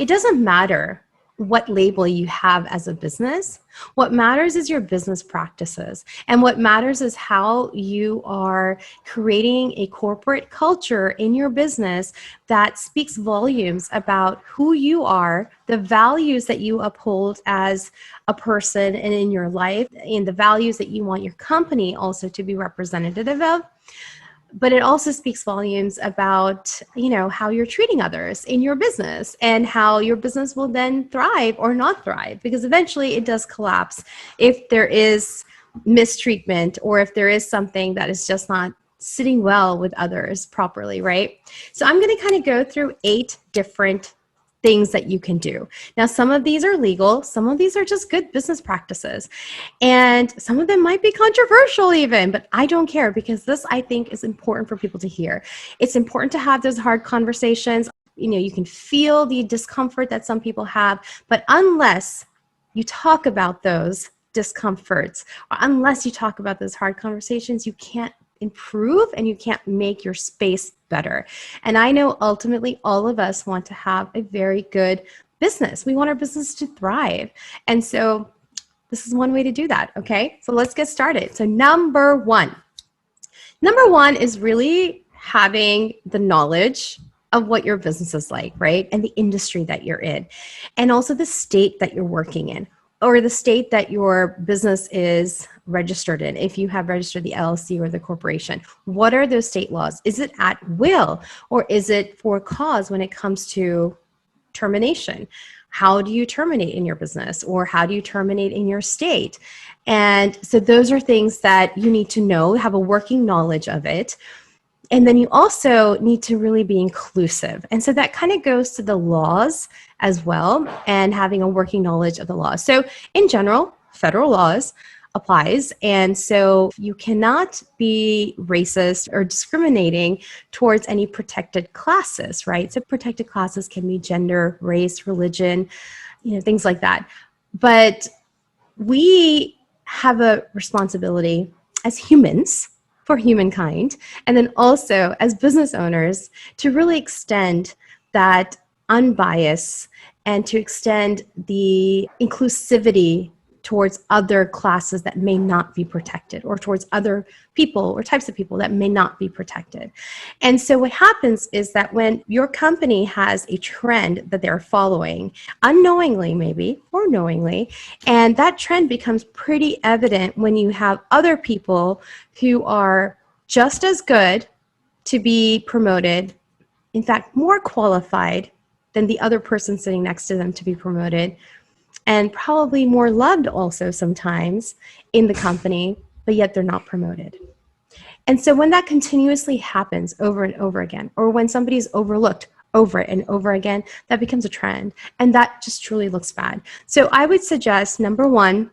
it doesn't matter what label you have as a business. What matters is your business practices. And what matters is how you are creating a corporate culture in your business that speaks volumes about who you are, the values that you uphold as a person and in your life, and the values that you want your company also to be representative of. But it also speaks volumes about, how you're treating others in your business and how your business will then thrive or not thrive, because eventually it does collapse if there is mistreatment or if there is something that is just not sitting well with others properly, right? So I'm going to kind of go through 8 different things that you can do. Now, some of these are legal, some of these are just good business practices, and some of them might be controversial even, but I don't care, because this, I think, is important for people to hear. It's important to have those hard conversations. You can feel the discomfort that some people have, but unless you talk about those discomforts, or unless you talk about those hard conversations, you can't improve and you can't make your space better. And I know ultimately all of us want to have a very good business. We want our business to thrive. And so this is one way to do that. Okay, so let's get started. So number one is really having the knowledge of what your business is like, right? And the industry that you're in, and also the state that you're working in, or the state that your business is registered in. If you have registered the LLC or the corporation, what are those state laws? Is it at will, or is it for cause when it comes to termination? How do you terminate in your business, or how do you terminate in your state? And so those are things that you need to know, have a working knowledge of it. And then you also need to really be inclusive. And so that kind of goes to the laws as well, and having a working knowledge of the laws. So in general, federal laws applies. And so you cannot be racist or discriminating towards any protected classes, right? So protected classes can be gender, race, religion, things like that. But we have a responsibility as humans, for humankind, and then also as business owners, to really extend that unbiased and to extend the inclusivity towards other classes that may not be protected, or towards other people or types of people that may not be protected. And so what happens is that when your company has a trend that they're following, unknowingly maybe, or knowingly, and that trend becomes pretty evident when you have other people who are just as good to be promoted, in fact, more qualified than the other person sitting next to them to be promoted, and probably more loved also sometimes in the company, but yet they're not promoted. And so when that continuously happens over and over again, or when somebody's overlooked over and over again, that becomes a trend, and that just truly looks bad. So I would suggest, number one,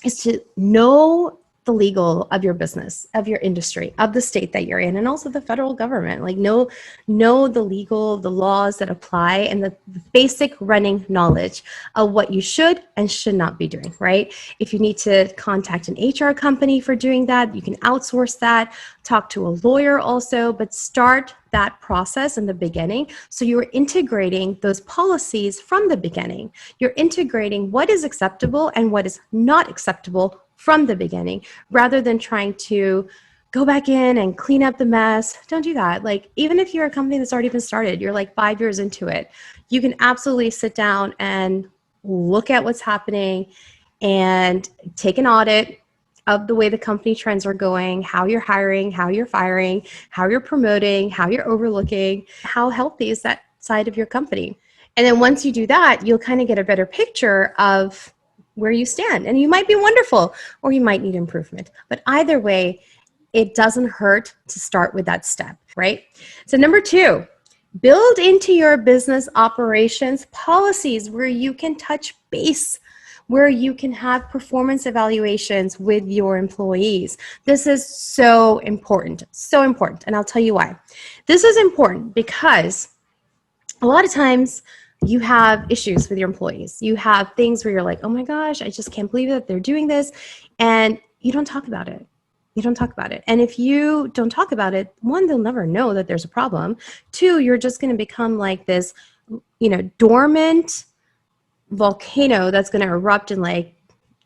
is to know the legal of your business, of your industry, of the state that you're in, and also the federal government. Like know the legal, the laws that apply, and the basic running knowledge of what you should and should not be doing, right? If you need to contact an HR company for doing that, you can outsource that, talk to a lawyer also, but start that process in the beginning. So you're integrating those policies from the beginning. You're integrating what is acceptable and what is not acceptable from the beginning, rather than trying to go back in and clean up the mess. Don't do that. Like, even if you're a company that's already been started, you're like 5 years into it, you can absolutely sit down and look at what's happening and take an audit of the way the company trends are going, how you're hiring, how you're firing, how you're promoting, how you're overlooking, how healthy is that side of your company. And then once you do that, you'll kind of get a better picture of where you stand. And you might be wonderful, or you might need improvement. But either way, it doesn't hurt to start with that step, right? So number 2, build into your business operations policies where you can touch base, where you can have performance evaluations with your employees. This is so important, and I'll tell you why. This is important because a lot of times you have issues with your employees. You have things where you're like, oh my gosh, I just can't believe that they're doing this. And you don't talk about it. And if you don't talk about it, 1, they'll never know that there's a problem. 2, you're just going to become like this dormant volcano that's going to erupt in like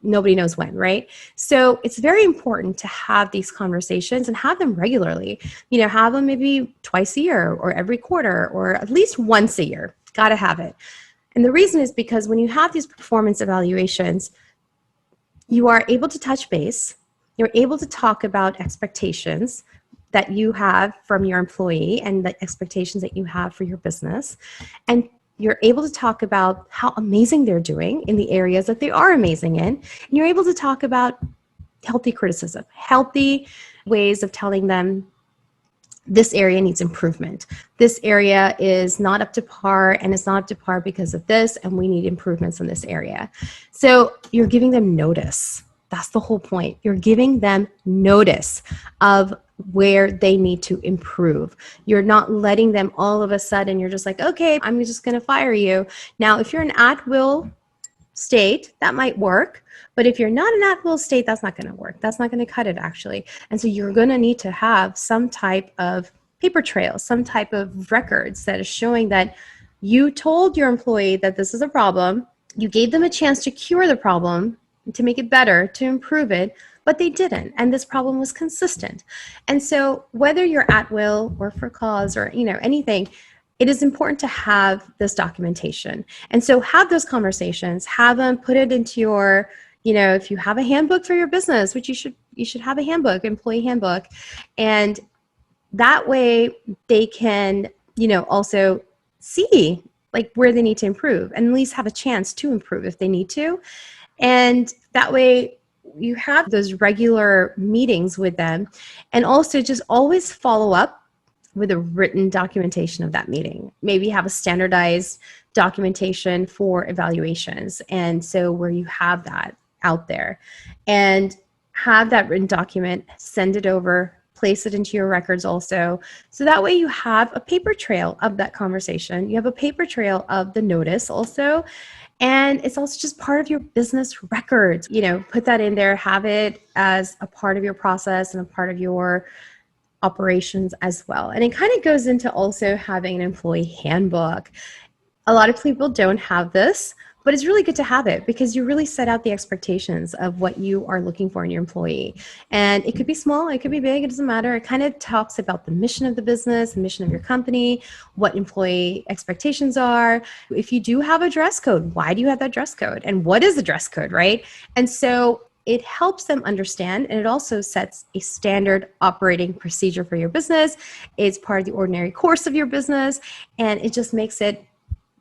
nobody knows when, right? So it's very important to have these conversations and have them regularly. Have them maybe twice a year or every quarter or at least once a year. Got to have it. And the reason is because when you have these performance evaluations, you are able to touch base. You're able to talk about expectations that you have from your employee and the expectations that you have for your business. And you're able to talk about how amazing they're doing in the areas that they are amazing in. And you're able to talk about healthy criticism, healthy ways of telling them this area needs improvement. This area is not up to par, and it's not up to par because of this, and we need improvements in this area. So you're giving them notice. That's the whole point. You're giving them notice of where they need to improve. You're not letting them all of a sudden, you're just like, okay, I'm just going to fire you. Now, if you're an at-will state, that might work. But if you're not an at-will state, that's not going to work. That's not going to cut it, actually. And so you're going to need to have some type of paper trail, some type of records that is showing that you told your employee that this is a problem. You gave them a chance to cure the problem, to make it better, to improve it, but they didn't. And this problem was consistent. And so whether you're at will or for cause or, anything, it is important to have this documentation. And so have those conversations, have them put it into your, if you have a handbook for your business, which you should have a handbook, employee handbook. And that way they can, also see like where they need to improve and at least have a chance to improve if they need to. And that way you have those regular meetings with them, and also just always follow up with a written documentation of that meeting. Maybe have a standardized documentation for evaluations. And so where you have that out there and have that written document, send it over, place it into your records also. So that way you have a paper trail of that conversation. You have a paper trail of the notice also. And it's also just part of your business records. Put that in there, have it as a part of your process and a part of your operations as well. And it kind of goes into also having an employee handbook. A lot of people don't have this, but it's really good to have it because you really set out the expectations of what you are looking for in your employee. And it could be small, it could be big, it doesn't matter. It kind of talks about the mission of the business, the mission of your company, what employee expectations are. If you do have a dress code, why do you have that dress code? And what is the dress code, right? And so it helps them understand, and it also sets a standard operating procedure for your business. It's part of the ordinary course of your business, and it just makes it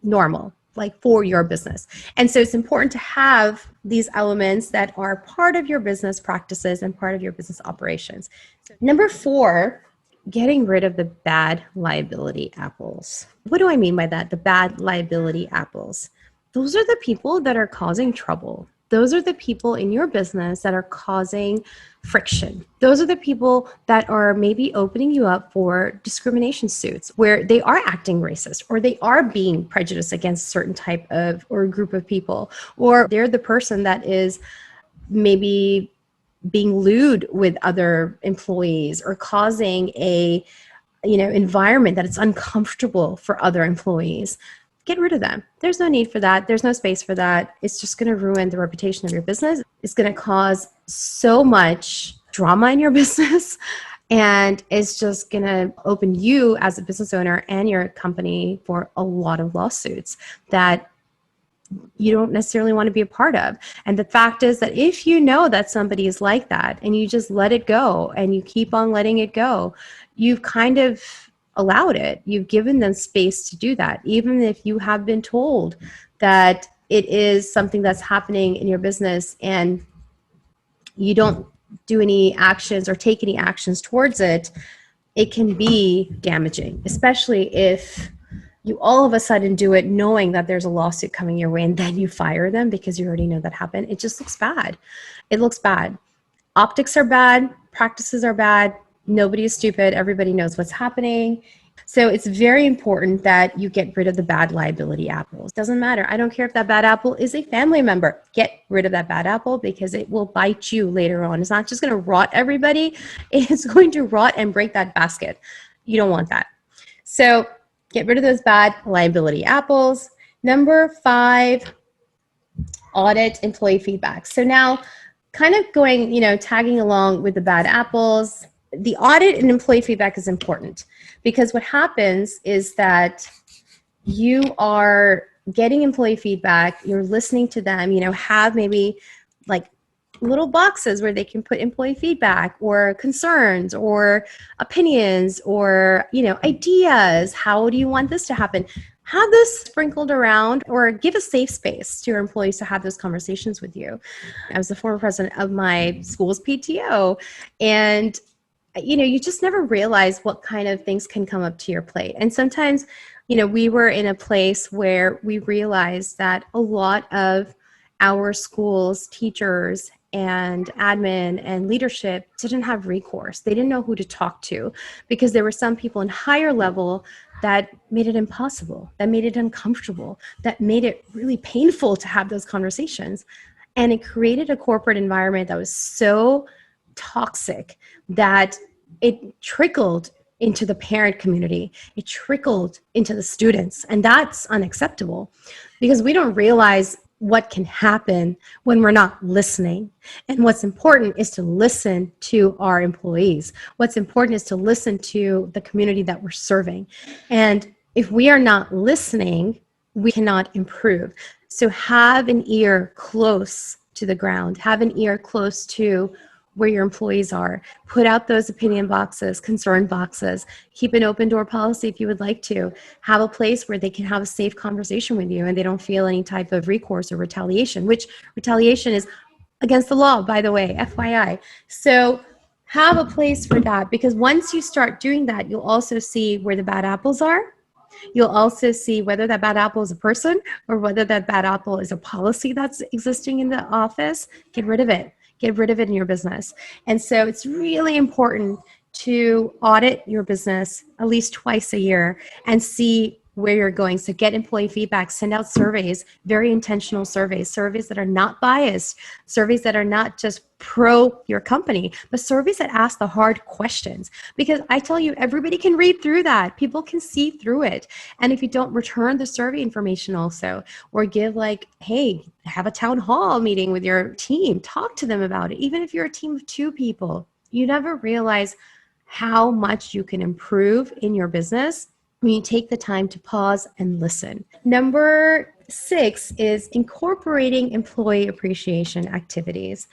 normal, like for your business. And so it's important to have these elements that are part of your business practices and part of your business operations. So number 4, getting rid of the bad liability apples. What do I mean by that? The bad liability apples. Those are the people that are causing trouble. Those are the people in your business that are causing friction. Those are the people that are maybe opening you up for discrimination suits where they are acting racist or they are being prejudiced against a certain type of or group of people, or they're the person that is maybe being lewd with other employees or causing a environment that it's uncomfortable for other employees. Get rid of them. There's no need for that. There's no space for that. It's just going to ruin the reputation of your business. It's going to cause so much drama in your business. And it's just going to open you as a business owner and your company for a lot of lawsuits that you don't necessarily want to be a part of. And the fact is that if you know that somebody is like that and you just let it go and you keep on letting it go, you've kind of allowed it. You've given them space to do that, even if you have been told that it is something that's happening in your business and you don't do any actions or take any actions towards it. It can be damaging, especially if you all of a sudden do it knowing that there's a lawsuit coming your way and then you fire them because you already know that happened. It just looks bad. It looks bad. Optics are bad. Practices are bad. Nobody is stupid. Everybody knows what's happening. So it's very important that you get rid of the bad liability apples. Doesn't matter. I don't care if that bad apple is a family member. Get rid of that bad apple because it will bite you later on. It's not just going to rot everybody. It's going to rot and break that basket. You don't want that. So Get rid of those bad liability apples. Number 5, audit employee feedback. So now kind of going, tagging along with the bad apples, the audit and employee feedback is important because what happens is that you are getting employee feedback, you're listening to them, have maybe like little boxes where they can put employee feedback or concerns or opinions or, ideas. How do you want this to happen? Have this sprinkled around or give a safe space to your employees to have those conversations with you. I was the former president of my school's PTO, and you just never realize what kind of things can come up to your plate. And sometimes, we were in a place where we realized that a lot of our school's teachers and admin and leadership didn't have recourse. They didn't know who to talk to because there were some people in higher level that made it impossible, that made it uncomfortable, that made it really painful to have those conversations. And it created a corporate environment that was so toxic that it trickled into the parent community. It trickled into the students. And that's unacceptable because we don't realize what can happen when we're not listening. And what's important is to listen to our employees. What's important is to listen to the community that we're serving. And if we are not listening, we cannot improve. So have an ear close to the ground. Have an ear close to where your employees are. Put out those opinion boxes, concern boxes. Keep an open door policy if you would like to. Have a place where they can have a safe conversation with you and they don't feel any type of recourse or retaliation, which retaliation is against the law, by the way, FYI. So have a place for that, because once you start doing that, you'll also see where the bad apples are. You'll also see whether that bad apple is a person or whether that bad apple is a policy that's existing in the office. Get rid of it. Get rid of it in your business. And so it's really important to audit your business at least twice a year and see where you're going. So get employee feedback, send out surveys, very intentional surveys that are not biased, surveys that are not just pro your company, but surveys that ask the hard questions. Because I tell you, everybody can read through that. People can see through it. And if you don't return the survey information also, or give hey, have a town hall meeting with your team, talk to them about it. Even if you're a team of 2 people, you never realize how much you can improve in your business when you take the time to pause and listen. Number 6 is incorporating employee appreciation activities,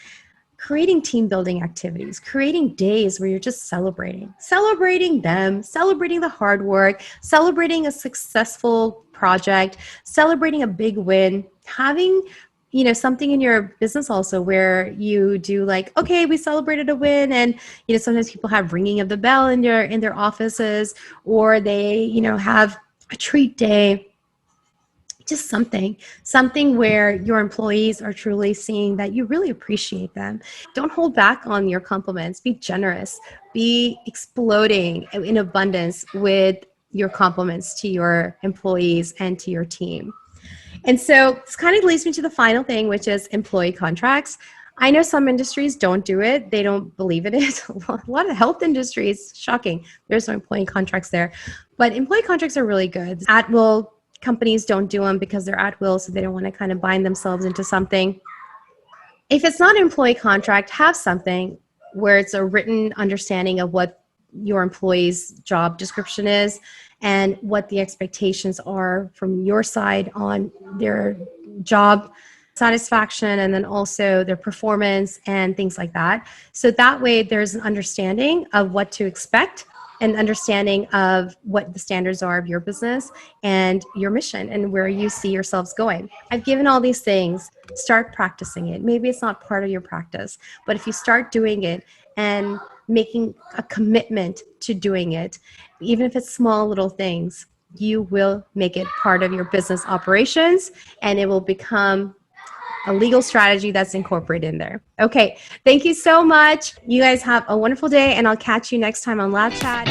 creating team building activities, creating days where you're just celebrating them, celebrating the hard work, celebrating a successful project, celebrating a big win, having something in your business also where you do okay, we celebrated a win, and sometimes people have ringing of the bell in their offices, or they have a treat day. Just something where your employees are truly seeing that you really appreciate them. Don't hold back on your compliments. Be generous. Be exploding in abundance with your compliments to your employees and to your team. And so this kind of leads me to the final thing, which is employee contracts. I know some industries don't do it. They don't believe in it. A lot of health industries, shocking. There's no employee contracts there. But employee contracts are really good. At-will companies don't do them because they're at-will, so they don't want to kind of bind themselves into something. If it's not an employee contract, have something where it's a written understanding of what your employee's job description is and what the expectations are from your side on their job satisfaction, and then also their performance and things like that. So that way there's an understanding of what to expect, and understanding of what the standards are of your business and your mission and where you see yourselves going. I've given all these things. Start practicing it. Maybe it's not part of your practice, but if you start doing it and making a commitment to doing it, even if it's small little things, you will make it part of your business operations, and it will become a legal strategy that's incorporated in there. Okay, thank you so much. You guys have a wonderful day, and I'll catch you next time on Lab Chat.